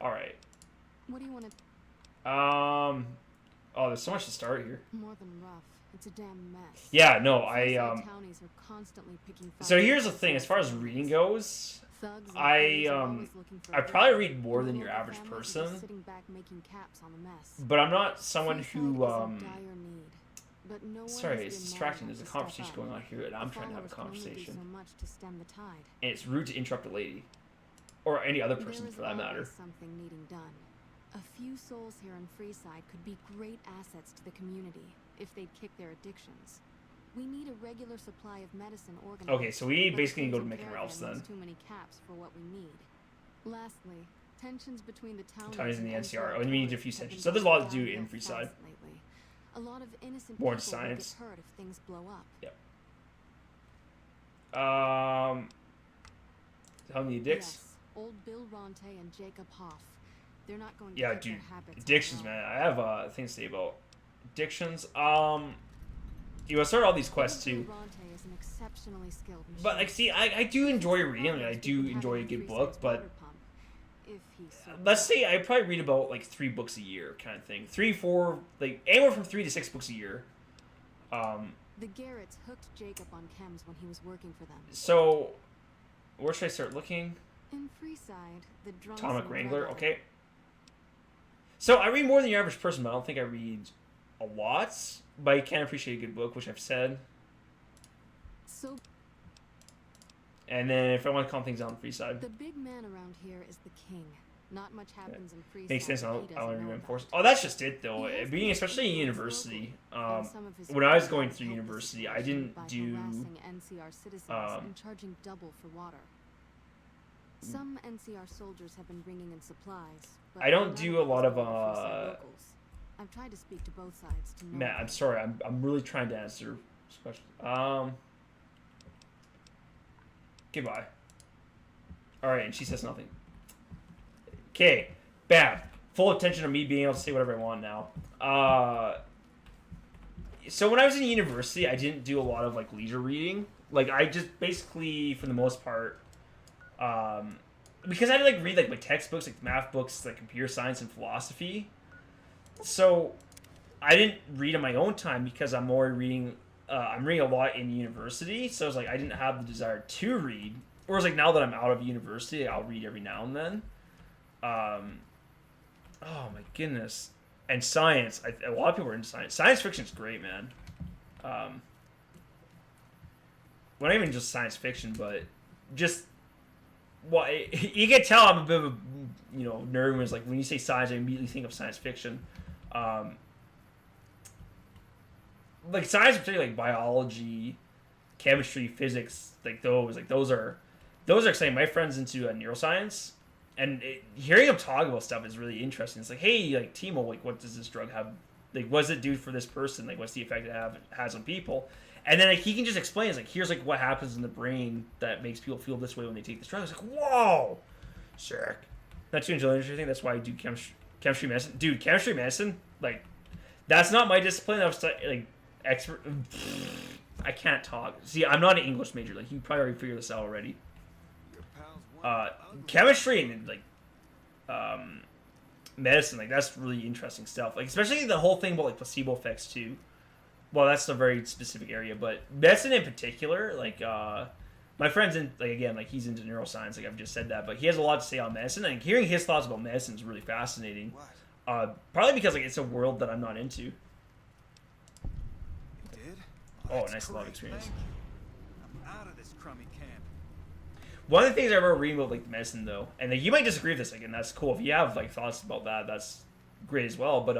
All right. What do you want to... Oh, there's so much to start here. More than rough. It's a damn mess. Yeah, no, Townies are constantly picking So here's the thing, as far as reading goes, I probably read more than your average person. But I'm not someone who sorry, it's distracting. There's a conversation going on here, and I'm trying to have a conversation. And it's rude to interrupt a lady. Or any other person, for that matter. Something needing done. A few souls here in Freeside could be great assets to the community if they'd kick their addictions. We need a regular supply of medicine organized. Okay, so we basically go to Mickey Ralph's then. Too many caps for what we need. Lastly, tensions between the townies and the NCR. Oh, you mean a few tensions. So there's a lot to do in Freeside. A lot of innocent more people science. Get hurt if things blow up. Yep. How many addicts? Yes. Old Bill Ronte and Jacob Hoff. They're not going to yeah, keep dude. Their habits Addictions, man. I have things to say about addictions. You want to start all these quests too. Ronte is an exceptionally skilled machine. But like, see, I do enjoy reading, and I do enjoy a good book. But let's say I probably read about like 3 books a year, kind of thing. 3, 4, like anywhere from 3 to 6 books a year. The Garretts hooked Jacob on chems when he was working for them. So, where should I start looking? In Freeside, the drunks Atomic Wrangler, okay. So I read more than your average person, but I don't think I read a lot. But I can appreciate a good book, which I've said. So, and then if I want to calm things down on Freeside. The big man around here is the king. Not much happens in Freeside. Makes sense. I'll reinforce. Oh, that's just it, though. Being especially in university. When I was going through university, I didn't do. NCR citizens and charging double for water. Some NCR soldiers have been bringing in supplies. But I don't do a lot of I've tried to speak to both sides to know. Matt, I'm sorry. I'm really trying to answer this question. Goodbye. All right, and she says nothing. Okay, bam. Full attention to me being able to say whatever I want now. So when I was in university, I didn't do a lot of like leisure reading. Like I just basically, for the most part, because I had to like read like my textbooks, like math books, like computer science and philosophy. So I didn't read on my own time because I'm more reading. I'm reading a lot in university, so I was like I didn't have the desire to read. Whereas like now that I'm out of university, I'll read every now and then. Oh my goodness. And science. A lot of people are into science. Science fiction is great, man. Well, not even just science fiction, but just you can tell I'm a bit of a nerd when it's like when you say science, I immediately think of science fiction. Like science, particularly like biology, chemistry, physics, like those are exciting. My friend's into neuroscience. And hearing him talk about stuff is really interesting. It's like, hey, like Timo, like, what does this drug have? Like, what does it do for this person? Like, what's the effect it has on people? And then like, he can just explain. It's like, here's like what happens in the brain that makes people feel this way when they take this drug. It's like, whoa, sick. That's really interesting. That's why I do chemistry medicine. Dude, chemistry medicine, like, that's not my discipline. I was like expert. I can't talk. See, I'm not an English major. Like, you probably already figured this out already. Chemistry and like medicine, like that's really interesting stuff. Like especially the whole thing about like placebo effects too. Well, that's a very specific area, but medicine in particular, like my friend's in like again, like he's into neuroscience, like I've just said that, but he has a lot to say on medicine, and hearing his thoughts about medicine is really fascinating. Probably because like it's a world that I'm not into. You did? Oh, nice love experience. I'm out of this crummy camp. One of the things I remember reading about like medicine though, and like, you might disagree with this, like, and that's cool. If you have like thoughts about that, that's great as well. But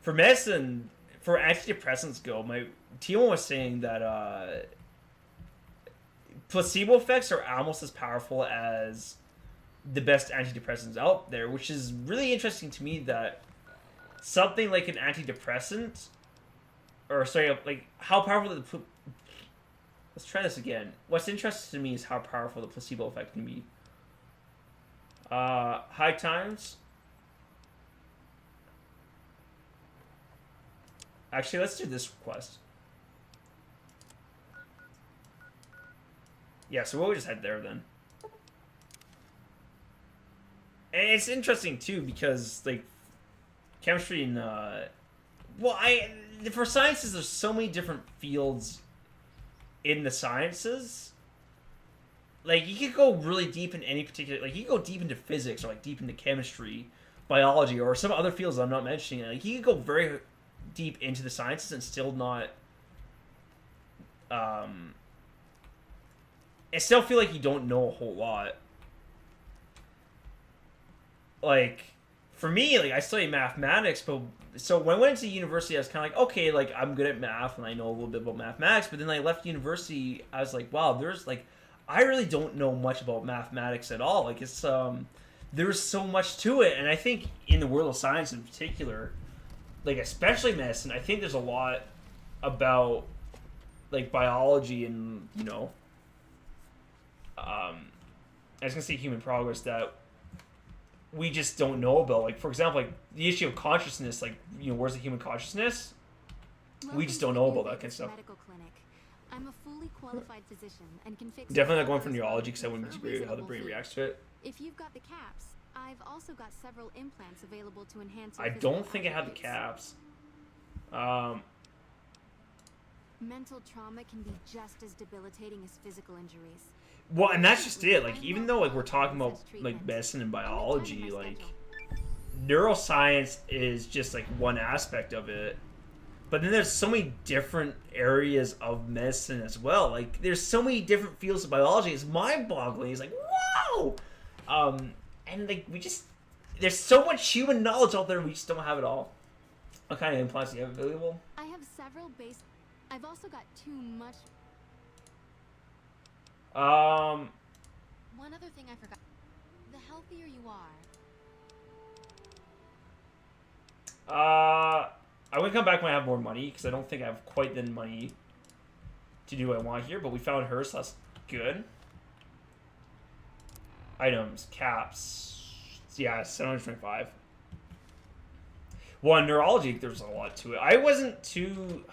for medicine, for antidepressants go, my Timo was saying that placebo effects are almost as powerful as the best antidepressants out there, which is really interesting to me. That something like an antidepressant, or sorry, like how powerful the let's try this again. What's interesting to me is how powerful the placebo effect can be. High times. Actually, let's do this quest. Yeah, so we'll just head there then. And it's interesting too because like chemistry and for sciences there's so many different fields in the sciences. Like you could go really deep in any particular, like you could go deep into physics or like deep into chemistry, biology, or some other fields I'm not mentioning. Like you could go very deep into the sciences and still not I still feel like you don't know a whole lot. Like for me, like I studied mathematics, but so when I went into university, I was kind of like, okay, like I'm good at math and I know a little bit about mathematics. But then I left university, I was like, wow, there's like I really don't know much about mathematics at all. Like it's there's so much to it, and I think in the world of science in particular, like especially medicine, I think there's a lot about like biology and I was gonna say human progress that we just don't know about. Like for example, like the issue of consciousness, like where's the human consciousness? We just don't know about that kind of stuff. Medical clinic. I'm a fully qualified physician and can fix Definitely not going for neurology because I wouldn't agree with how the brain fee. reacts to it. If you've got the caps, I've also got several implants available to enhance your I physical don't think I have the attributes. caps. Mental trauma can be just as debilitating as physical injuries. Well, and that's just it. Like even though like we're talking about like medicine and biology, like neuroscience is just like one aspect of it. But then there's so many different areas of medicine as well. Like there's so many different fields of biology. It's mind-boggling. It's like, wow. And like there's so much human knowledge out there. We just don't have it all. What kind of implants do you have available? I have several base. I've also got too much. One other thing I forgot. The healthier you are. I'm gonna come back when I have more money because I don't think I have quite the money to do what I want here. But we found her, so that's good. Items, caps, yeah, 725. Well, in neurology, there's a lot to it. I wasn't too.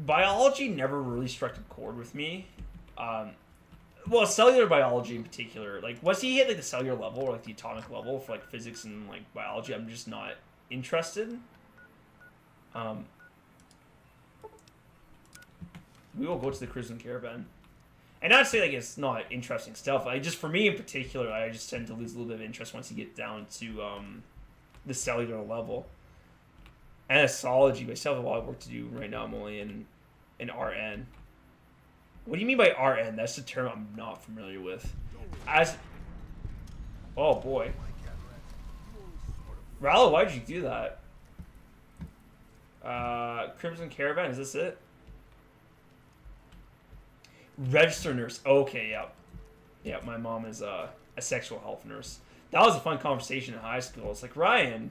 Biology never really struck a chord with me. Well, cellular biology in particular. Like, once you hit like the cellular level or like the atomic level for like physics and like biology, I'm just not interested. We will go to the Crimson Caravan. And not to say like it's not interesting stuff. Just for me in particular, I just tend to lose a little bit of interest once you get down to the cellular level. Anesthesiology, I still have a lot of work to do right now. I'm only in RN. What do you mean by RN? That's the term I'm not familiar with. Oh boy. Rallo, why'd you do that? Crimson Caravan, is this it? Register nurse. Okay, yeah. Yeah, my mom is a sexual health nurse. That was a fun conversation in high school. It's like, Ryan,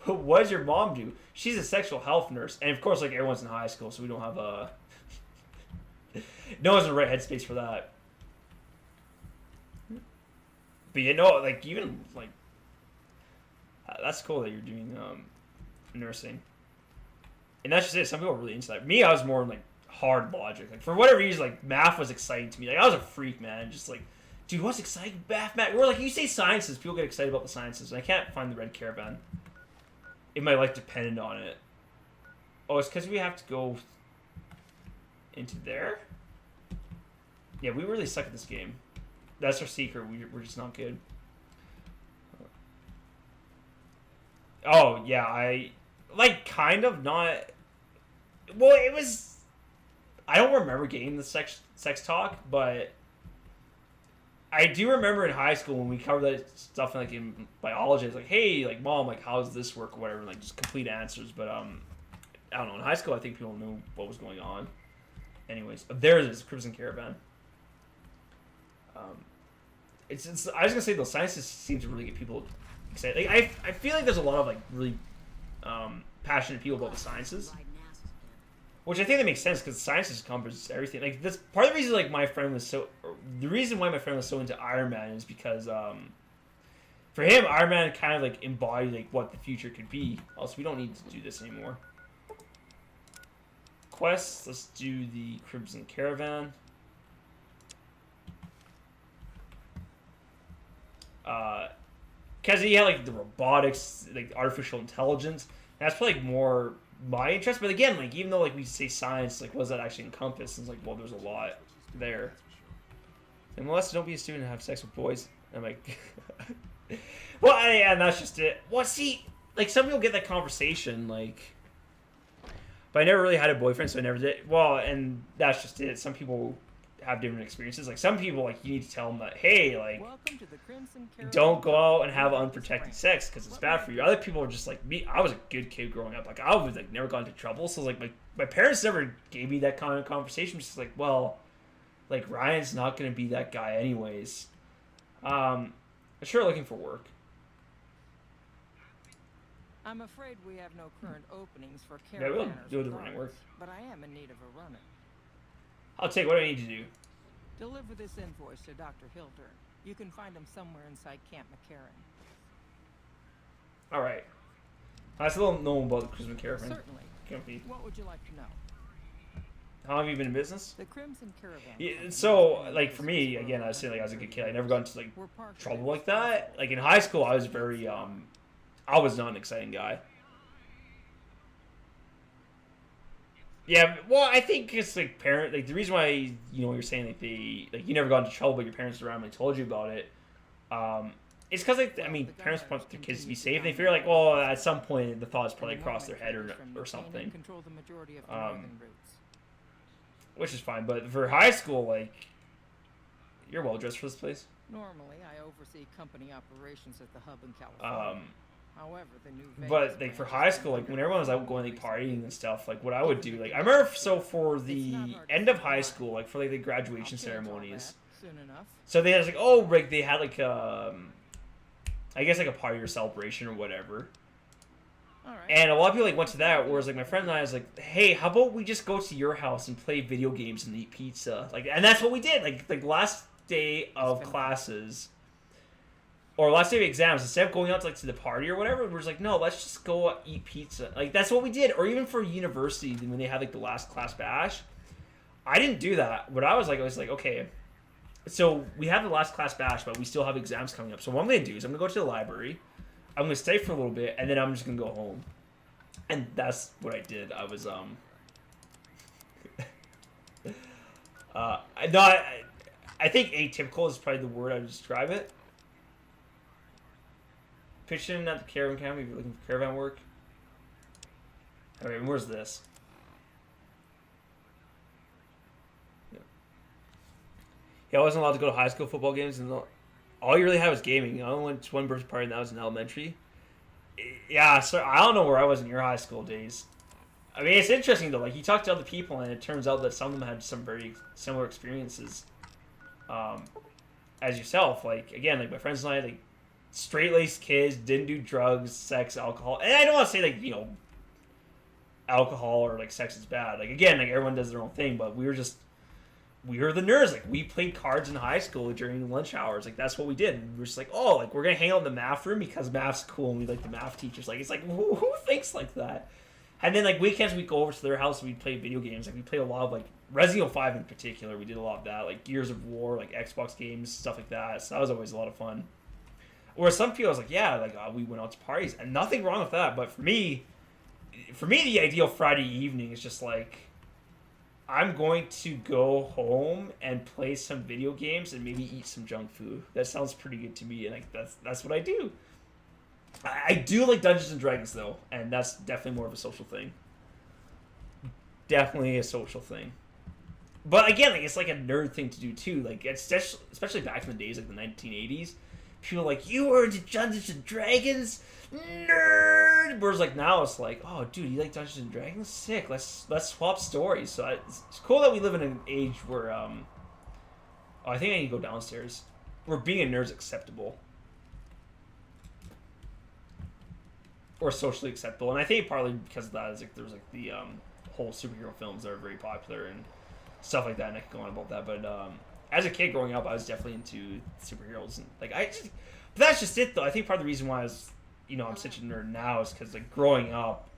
what does your mom do? She's a sexual health nurse. And of course, like, everyone's in high school, so we don't have a... no one's in the right headspace for that. But you know, like, even, like... that's cool that you're doing nursing. And that's just it. Some people are really into that. Me, I was more, like, hard logic. Like, for whatever reason, like, math was exciting to me. Like, I was a freak, man. Just, like... Dude, what's exciting? Math. We're like, you say sciences, people get excited about the sciences. And I can't find the red caravan. It might like dependent on it. Oh, it's because we have to go into there? Yeah, we really suck at this game. That's our secret. We're just not good. Oh, yeah, I... Like, kind of not... Well, it was... I don't remember getting the sex talk, but... I do remember in high school when we covered that stuff like in biology. It's like, hey, like, mom, like, how does this work or whatever, and, like, just complete answers. But I don't know. In high school, I think people knew what was going on. Anyways, there it is, Crimson Caravan. It's I was gonna say those sciences seem to really get people excited. Like, I feel like there's a lot of like really passionate people about the sciences. Which I think that makes sense because science encompasses everything. Like this part of the reason, like the reason why my friend was so into Iron Man is because for him, Iron Man kind of like embodied like what the future could be. Also, we don't need to do this anymore. Quests. Let's do the Crimson Caravan. because he had like the robotics, like artificial intelligence. That's probably like, more my interest. But again, like even though like we say science, like what does that actually encompass? And it's like, well, there's a lot there. And molested, don't be a student and have sex with boys. I'm like, well, and that's just it. Well, see, like some people get that conversation, like, but I never really had a boyfriend, so I never did. Well, and that's just it. Some people have different experiences. Like some people, like you need to tell them that, hey, like, don't go out and have unprotected sex because it's bad for you. Other people are just like me. I was a good kid growing up. Like I was like never got into trouble. So like my parents never gave me that kind of conversation. Just like, well, like Ryan's not gonna be that guy anyways. I'm sure looking for work. I'm afraid we have no current openings for Yeah, we'll caravanners do the with running work. runners, but I am in need of a runner. I'll take what I need to do. Deliver this invoice to Dr. Hildern. You can find him somewhere inside Camp McCarran. All right. I still don't know about the Crimson Caravan Certainly. company. What would you like to know? How long have you been in business? The Crimson Caravan. Yeah, so, like, for me, again, I was saying, like, I was a good kid. I never got into, like, trouble like that. Like, in high school, I was very, I was not an exciting guy. Yeah, well, I think it's, like, like, the reason why, you know, you're saying, like, like, you never got into trouble, but your parents around and told you about it, it's because, like, I mean, parents want their kids to be safe. They figure, like, well, at some point, the thoughts probably crossed their head or something. Which is fine, but for high school, like, you're well dressed for this place. Normally, I oversee company operations at the hub in California. However, the new but like for high school, like when everyone was out going like partying and stuff, like what I would do, like I remember, so for the end of high school, like for like the graduation ceremonies, so they had like, oh, like they had like I guess like a party or celebration or whatever. And a lot of people like went to that, whereas like my friend and I was like, hey, how about we just go to your house and play video games and eat pizza? Like, and that's what we did. Like last day of classes or last day of exams, instead of going out to like to the party or whatever, we're just like, no, let's just go eat pizza. Like that's what we did. Or even for university when they had like the last class bash, I didn't do that. What I was like, okay, so we have the last class bash, but we still have exams coming up. So what I'm gonna do is I'm gonna go to the library. I'm gonna stay for a little bit, and then I'm just gonna go home. And that's what I did. I was I think atypical is probably the word I would describe it. Pitching at the caravan camp if you're looking for caravan work. Alright, where's this? Yeah, I wasn't allowed to go to high school football games, and all you really had was gaming. I only went to one birthday party, and that was in elementary. Yeah, so I don't know where I was in your high school days. I mean, it's interesting, though. Like, you talk to other people, and it turns out that some of them had some very similar experiences as yourself. Like, again, like, my friends and I, like, straight-laced kids, didn't do drugs, sex, alcohol. And I don't want to say, like, you know, alcohol or, like, sex is bad. Like, again, like, everyone does their own thing, but we were the nerds. Like, we played cards in high school during lunch hours. Like, that's what we did. And we were just like, oh, like, we're going to hang out in the math room because math's cool and we like the math teachers. Like, it's like, who thinks like that? And then, like, weekends we'd go over to their house and we'd play video games. Like, we played a lot of, like, Resident Evil 5 in particular. We did a lot of that. Like, Gears of War, like, Xbox games, stuff like that. So that was always a lot of fun. Or some people, I was like, yeah, like, we went out to parties. And nothing wrong with that. But for me, the ideal Friday evening is just, like, I'm going to go home and play some video games and maybe eat some junk food. That sounds pretty good to me, and like that's what I do. I do like Dungeons and Dragons though, and that's definitely more of a social thing. Definitely a social thing. But again, like it's like a nerd thing to do too. Like it's especially back in the days, like the 1980s. People are like, you were into Dungeons and Dragons? Nerd! Whereas like now it's like, oh dude, you like Dungeons and Dragons? Sick. Let's swap stories. So it's cool that we live in an age where oh, I think I need to go downstairs. Where being a nerd's acceptable. Or socially acceptable. And I think partly because of that is like there's like the whole superhero films that are very popular and stuff like that, and I could go on about that. But as a kid growing up, I was definitely into superheroes, and like but that's just it though. I think part of the reason why I was, you know, I'm such a nerd now is because like growing up,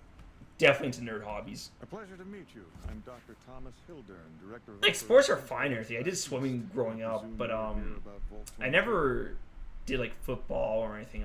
definitely into nerd hobbies. A pleasure to meet you. I'm Dr. Thomas Hildern, director of like sports are fine and everything. I did swimming growing up, but I never did like football or anything else.